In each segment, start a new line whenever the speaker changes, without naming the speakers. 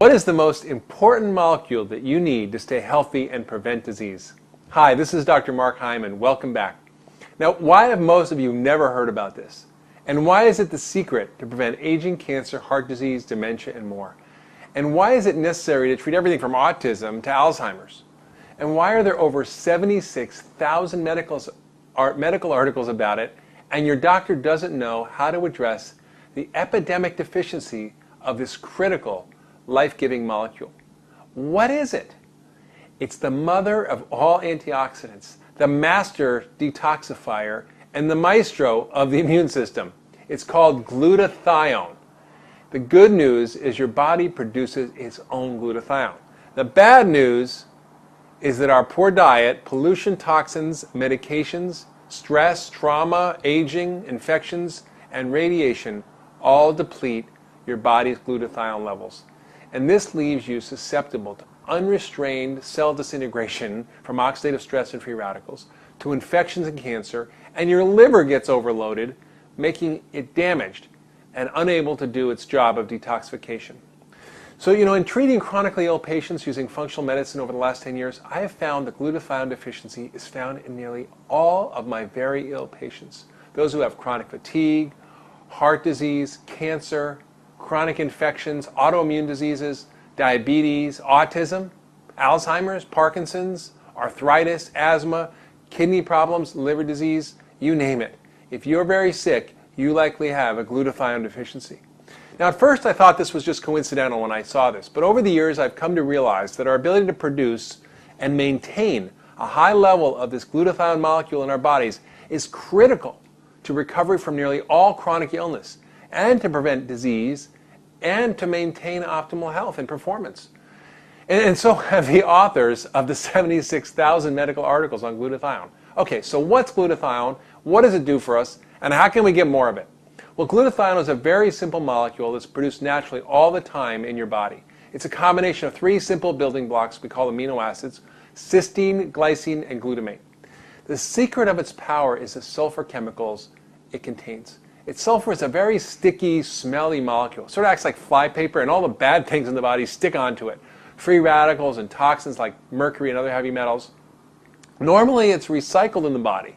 What is the most important molecule that you need to stay healthy and prevent disease? Hi, this is Dr. Mark Hyman. Welcome back. Now, why have most of you never heard about this? And why is it the secret to prevent aging, cancer, heart disease, dementia, and more? And why is it necessary to treat everything from autism to Alzheimer's? And why are there over 76,000 medical articles about it, and your doctor doesn't know how to address the epidemic deficiency of this critical, life-giving molecule? What is it? It's the mother of all antioxidants, the master detoxifier, and the maestro of the immune system. It's called glutathione. The good news is your body produces its own glutathione. The bad news is that our poor diet, pollution, toxins, medications, stress, trauma, aging, infections, and radiation all deplete your body's glutathione levels. And this leaves you susceptible to unrestrained cell disintegration from oxidative stress and free radicals, to infections and cancer, and your liver gets overloaded, making it damaged and unable to do its job of detoxification. So, in treating chronically ill patients using functional medicine over the last 10 years, I have found that glutathione deficiency is found in nearly all of my very ill patients. Those who have chronic fatigue, heart disease, cancer, chronic infections, autoimmune diseases, diabetes, autism, Alzheimer's, Parkinson's, arthritis, asthma, kidney problems, liver disease, you name it. If you're very sick, you likely have a glutathione deficiency. Now, at first I thought this was just coincidental when I saw this, but over the years I've come to realize that our ability to produce and maintain a high level of this glutathione molecule in our bodies is critical to recovery from nearly all chronic illness, and to prevent disease, and to maintain optimal health and performance. And so have the authors of the 76,000 medical articles on glutathione. Okay, so what's glutathione? What does it do for us? And how can we get more of it? Well, glutathione is a very simple molecule that's produced naturally all the time in your body. It's a combination of three simple building blocks we call amino acids: cysteine, glycine, and glutamate. The secret of its power is the sulfur chemicals it contains. Sulfur is a very sticky, smelly molecule. It sort of acts like flypaper, and all the bad things in the body stick onto it. Free radicals and toxins like mercury and other heavy metals. Normally it's recycled in the body,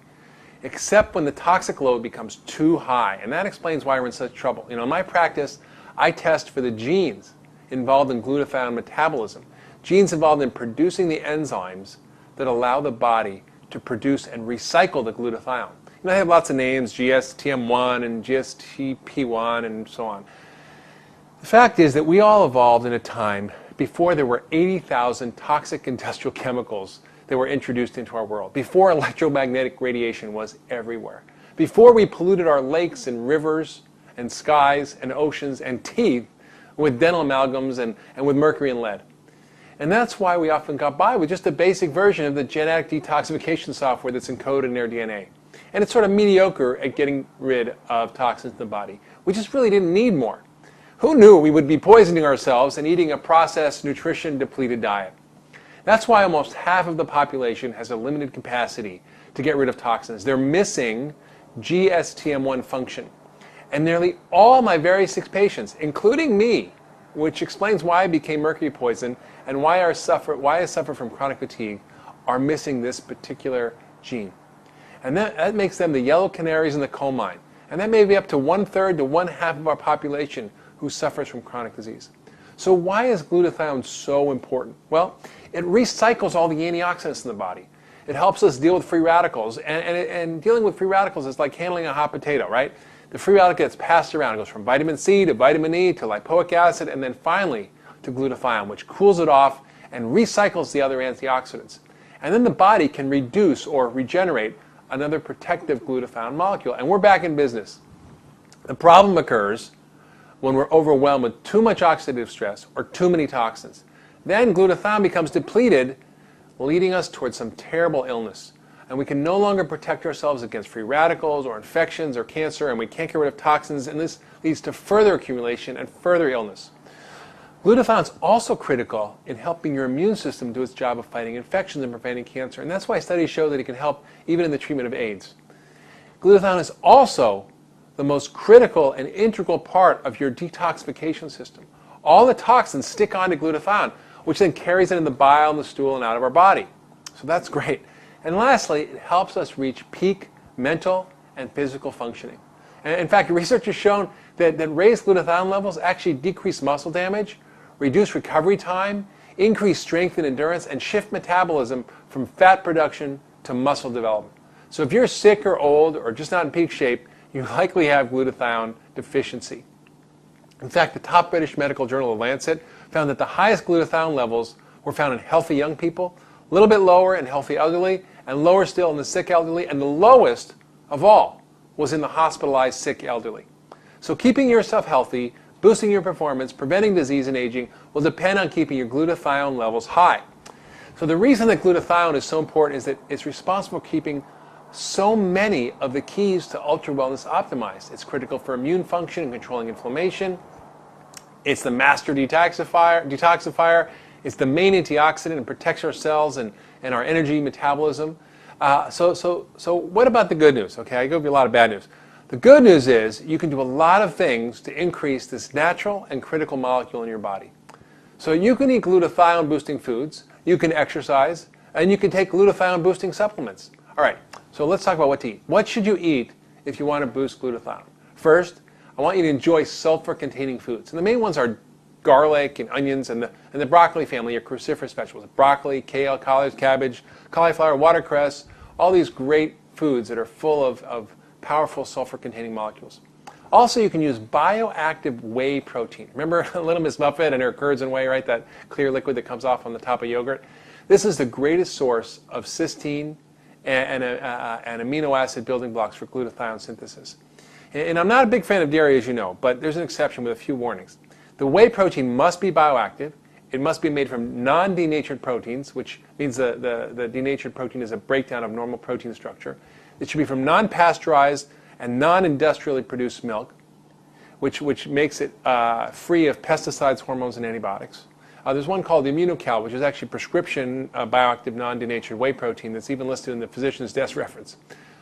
except when the toxic load becomes too high, and that explains why we're in such trouble. In my practice, I test for the genes involved in glutathione metabolism, genes involved in producing the enzymes that allow the body to produce and recycle the glutathione. They have lots of names, GSTM1 and GSTP1 and so on. The fact is that we all evolved in a time before there were 80,000 toxic industrial chemicals that were introduced into our world, before electromagnetic radiation was everywhere, before we polluted our lakes and rivers and skies and oceans and teeth with dental amalgams and with mercury and lead. And that's why we often got by with just a basic version of the genetic detoxification software that's encoded in their DNA. And it's sort of mediocre at getting rid of toxins in the body. We just really didn't need more. Who knew we would be poisoning ourselves and eating a processed, nutrition-depleted diet? That's why almost half of the population has a limited capacity to get rid of toxins. They're missing GSTM1 function. And nearly all my very sick patients, including me, which explains why I became mercury poisoned and why I suffer from chronic fatigue, are missing this particular gene. And that makes them the yellow canaries in the coal mine. And that may be up to 1/3 to 1/2 of our population who suffers from chronic disease. So why is glutathione so important? Well, it recycles all the antioxidants in the body. It helps us deal with free radicals. And dealing with free radicals is like handling a hot potato, right? The free radical gets passed around. It goes from vitamin C to vitamin E to lipoic acid, and then finally to glutathione, which cools it off and recycles the other antioxidants. And then the body can reduce or regenerate another protective glutathione molecule, and we're back in business. The problem occurs when we're overwhelmed with too much oxidative stress or too many toxins. Then glutathione becomes depleted, leading us towards some terrible illness. And we can no longer protect ourselves against free radicals or infections or cancer, and we can't get rid of toxins, and this leads to further accumulation and further illness. Glutathione is also critical in helping your immune system do its job of fighting infections and preventing cancer, and that's why studies show that it can help even in the treatment of AIDS. Glutathione is also the most critical and integral part of your detoxification system. all the toxins stick onto glutathione, which then carries it in the bile and the stool and out of our body. So that's great. And lastly, it helps us reach peak mental and physical functioning. And in fact, research has shown that raised glutathione levels actually decrease muscle damage, reduce recovery time, increase strength and endurance, and shift metabolism from fat production to muscle development. So if you're sick or old or just not in peak shape, you likely have glutathione deficiency. In fact, the top British medical journal, The Lancet, found that the highest glutathione levels were found in healthy young people, a little bit lower in healthy elderly, and lower still in the sick elderly, and the lowest of all was in the hospitalized sick elderly. So keeping yourself healthy, boosting your performance, preventing disease and aging will depend on keeping your glutathione levels high. So the reason that glutathione is so important is that it's responsible for keeping so many of the keys to ultra wellness optimized. It's critical for immune function and controlling inflammation. It's the master detoxifier. It's the main antioxidant and protects our cells and our energy metabolism. So what about the good news? Okay, I give you a lot of bad news. The good news is you can do a lot of things to increase this natural and critical molecule in your body. So you can eat glutathione boosting foods, you can exercise, and you can take glutathione boosting supplements. All right, so let's talk about what to eat. What should you eat if you want to boost glutathione? First, I want you to enjoy sulfur-containing foods. And the main ones are garlic and onions and the broccoli family, your cruciferous vegetables. Broccoli, kale, collards, cabbage, cauliflower, watercress, all these great foods that are full of powerful sulfur-containing molecules. Also, you can use bioactive whey protein. Remember Little Miss Muffet and her curds and whey, right? That clear liquid that comes off on the top of yogurt. This is the greatest source of cysteine and amino acid building blocks for glutathione synthesis. And I'm not a big fan of dairy, as you know, but there's an exception with a few warnings. The whey protein must be bioactive. It must be made from non-denatured proteins, which means the denatured protein is a breakdown of normal protein structure. It should be from non-pasteurized and non-industrially produced milk, which makes it free of pesticides, hormones, and antibiotics. There's one called Immunocal, which is actually prescription bioactive non-denatured whey protein that's even listed in the physician's desk reference.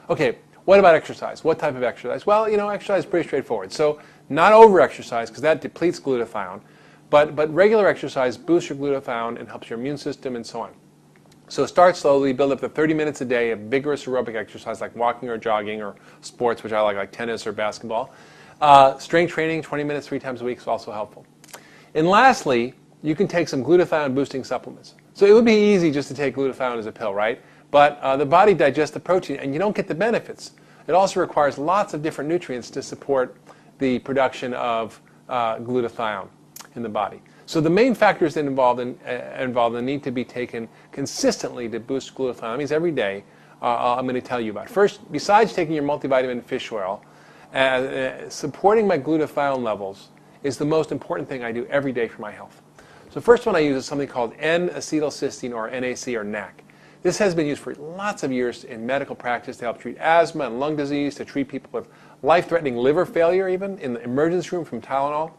Okay, what about exercise? What type of exercise? Well, exercise is pretty straightforward. So not over-exercise, because that depletes glutathione, but regular exercise boosts your glutathione and helps your immune system and so on. So start slowly, build up to 30 minutes a day of vigorous aerobic exercise like walking or jogging or sports, which I like tennis or basketball. Strength training, 20 minutes 3 times a week is also helpful. And lastly, you can take some glutathione boosting supplements. So it would be easy just to take glutathione as a pill, right? But the body digests the protein and you don't get the benefits. It also requires lots of different nutrients to support the production of glutathione in the body. So the main factors that involved and need to be taken consistently to boost glutathione, that means every day, I'm going to tell you about. First, besides taking your multivitamin fish oil, supporting my glutathione levels is the most important thing I do every day for my health. So the first one I use is something called N-acetylcysteine, or NAC, or NAC. This has been used for lots of years in medical practice to help treat asthma and lung disease, to treat people with life-threatening liver failure, even in the emergency room from Tylenol.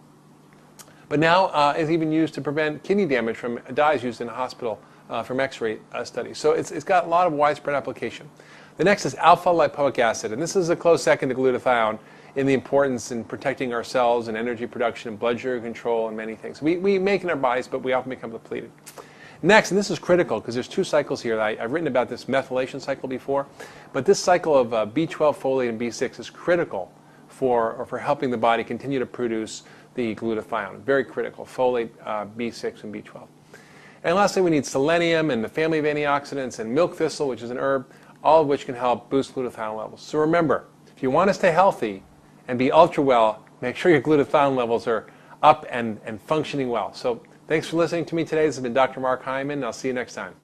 But now it's even used to prevent kidney damage from dyes used in a hospital from X-ray studies. So it's got a lot of widespread application. The next is alpha-lipoic acid, and this is a close second to glutathione in the importance in protecting our cells and energy production and blood sugar control and many things. We make in our bodies, but we often become depleted. Next, and this is critical because there's 2 cycles here. I've written about this methylation cycle before, but this cycle of B12, folate, and B6 is critical for helping the body continue to produce the glutathione. Very critical, folate, B6, and B12. And lastly, we need selenium and the family of antioxidants and milk thistle, which is an herb, all of which can help boost glutathione levels. So remember, if you want to stay healthy and be ultra well, make sure your glutathione levels are up and functioning well. So thanks for listening to me today. This has been Dr. Mark Hyman, and I'll see you next time.